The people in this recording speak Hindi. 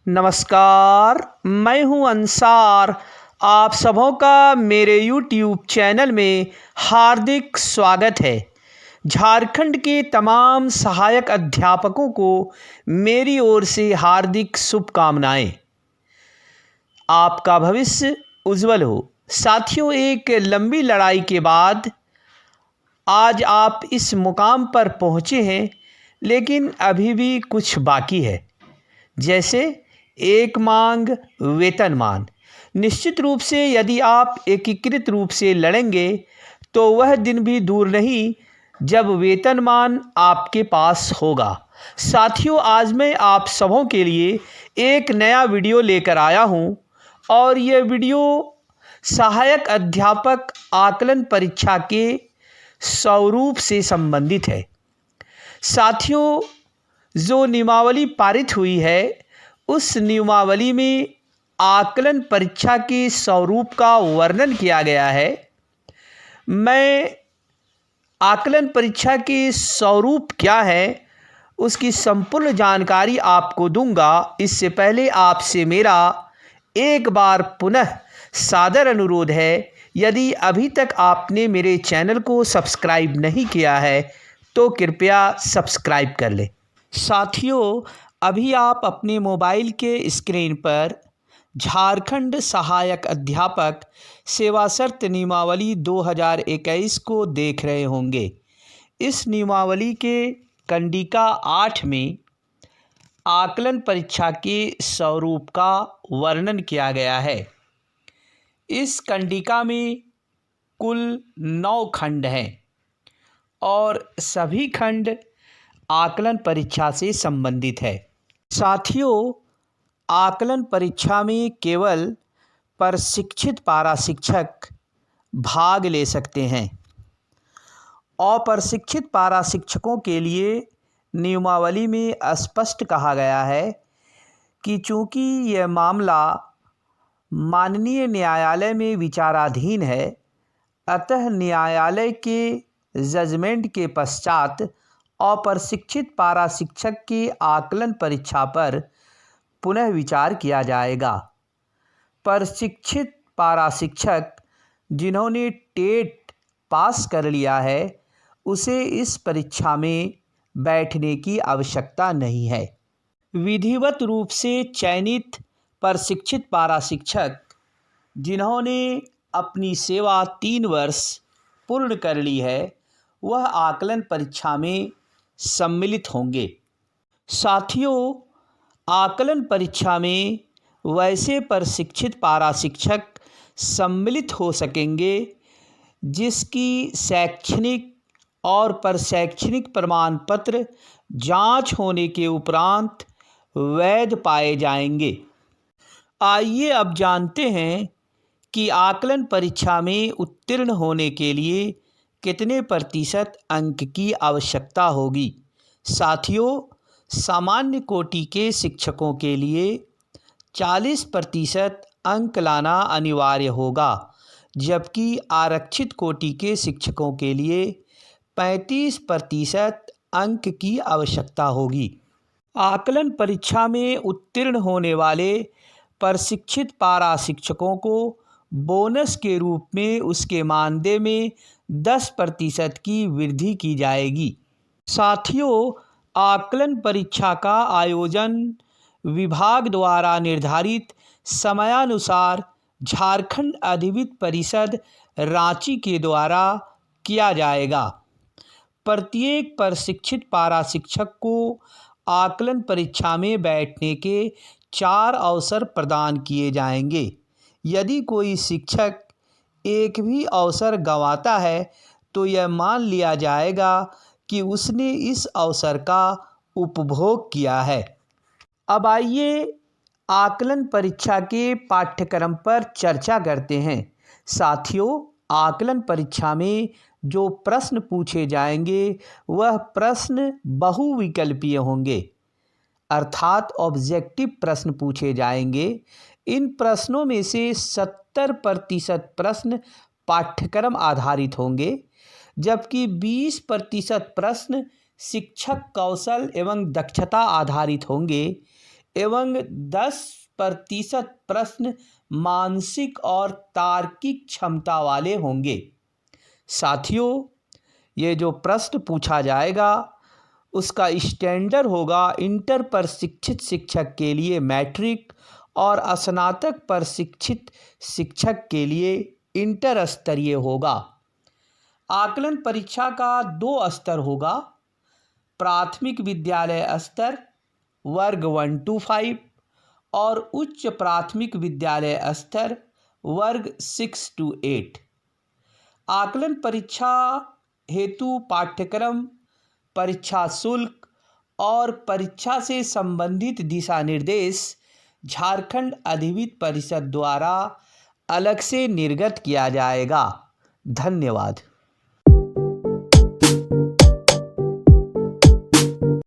नमस्कार, मैं हूं अंसार। आप सबों का मेरे यूट्यूब चैनल में हार्दिक स्वागत है। झारखंड के तमाम सहायक अध्यापकों को मेरी ओर से हार्दिक शुभकामनाएं। आपका भविष्य उज्जवल हो। साथियों, एक लंबी लड़ाई के बाद आज आप इस मुकाम पर पहुंचे हैं, लेकिन अभी भी कुछ बाकी है। जैसे एक मांग, वेतनमान। निश्चित रूप से यदि आप एकीकृत रूप से लड़ेंगे तो वह दिन भी दूर नहीं जब वेतनमान आपके पास होगा। साथियों, आज मैं आप सबों के लिए एक नया वीडियो लेकर आया हूं और यह वीडियो सहायक अध्यापक आकलन परीक्षा के स्वरूप से संबंधित है। साथियों, जो नियमावली पारित हुई है उस नियमावली में आकलन परीक्षा के स्वरूप का वर्णन किया गया है। मैं आकलन परीक्षा के स्वरूप क्या है उसकी संपूर्ण जानकारी आपको दूंगा। इससे पहले आपसे मेरा एक बार पुनः सादर अनुरोध है, यदि अभी तक आपने मेरे चैनल को सब्सक्राइब नहीं किया है तो कृपया सब्सक्राइब कर लें। साथियों, अभी आप अपने मोबाइल के स्क्रीन पर झारखंड सहायक अध्यापक सेवा शर्त नियमावली 2021 को देख रहे होंगे। इस नियमावली के कंडिका 8 में आकलन परीक्षा के स्वरूप का वर्णन किया गया है। इस कंडिका में कुल 9 खंड हैं और सभी खंड आकलन परीक्षा से संबंधित है। साथियों, आकलन परीक्षा में केवल प्रशिक्षित पारा शिक्षक भाग ले सकते हैं। अप्रशिक्षित पारा शिक्षकों के लिए नियमावली में स्पष्ट कहा गया है कि चूँकि यह मामला माननीय न्यायालय में विचाराधीन है, अतः न्यायालय के जजमेंट के पश्चात अप्रशिक्षित पारा शिक्षक के आकलन परीक्षा पर पुनः विचार किया जाएगा। प्रशिक्षित पारा शिक्षक जिन्होंने टेट पास कर लिया है उसे इस परीक्षा में बैठने की आवश्यकता नहीं है। विधिवत रूप से चयनित प्रशिक्षित पारा शिक्षक जिन्होंने अपनी सेवा 3 वर्ष पूर्ण कर ली है वह आकलन परीक्षा में सम्मिलित होंगे। साथियों, आकलन परीक्षा में वैसे प्रशिक्षित पारा शिक्षक सम्मिलित हो सकेंगे जिसकी शैक्षणिक और प्रशैक्षणिक प्रमाण पत्र जांच होने के उपरांत वैध पाए जाएंगे। आइए अब जानते हैं कि आकलन परीक्षा में उत्तीर्ण होने के लिए कितने प्रतिशत अंक की आवश्यकता होगी। साथियों, सामान्य कोटि के शिक्षकों के लिए 40% अंक लाना अनिवार्य होगा, जबकि आरक्षित कोटि के शिक्षकों के लिए 35% अंक की आवश्यकता होगी। आकलन परीक्षा में उत्तीर्ण होने वाले प्रशिक्षित पारा शिक्षकों को बोनस के रूप में उसके मानदेय में 10% की वृद्धि की जाएगी। साथियों, आकलन परीक्षा का आयोजन विभाग द्वारा निर्धारित समयानुसार झारखंड अधिविद्य परिषद रांची के द्वारा किया जाएगा। प्रत्येक प्रशिक्षित पारा शिक्षक को आकलन परीक्षा में बैठने के 4 अवसर प्रदान किए जाएंगे। यदि कोई शिक्षक एक भी अवसर गंवाता है तो यह मान लिया जाएगा कि उसने इस अवसर का उपभोग किया है। अब आइए आकलन परीक्षा के पाठ्यक्रम पर चर्चा करते हैं। साथियों, आकलन परीक्षा में जो प्रश्न पूछे जाएंगे वह प्रश्न बहुविकल्पीय होंगे, अर्थात ऑब्जेक्टिव प्रश्न पूछे जाएंगे। इन प्रश्नों में से 70% प्रश्न पाठ्यक्रम आधारित होंगे, जबकि 20% प्रश्न शिक्षक कौशल एवं दक्षता आधारित होंगे। एवं 10% प्रश्न मानसिक और तार्किक क्षमता वाले होंगे। साथियों, ये जो प्रश्न पूछा जाएगा उसका स्टैंडर्ड होगा इंटर पर शिक्षित शिक्षक के लिए मैट्रिक और स्नातक पर शिक्षित शिक्षक के लिए इंटर स्तरीय होगा। आकलन परीक्षा का 2 स्तर होगा, प्राथमिक विद्यालय स्तर वर्ग 1 to 5 और उच्च प्राथमिक विद्यालय स्तर वर्ग 6 to 8। आकलन परीक्षा हेतु पाठ्यक्रम, परीक्षा शुल्क और परीक्षा से संबंधित दिशा निर्देश झारखंड अधिविद्य परिषद द्वारा अलग से निर्गत किया जाएगा। धन्यवाद।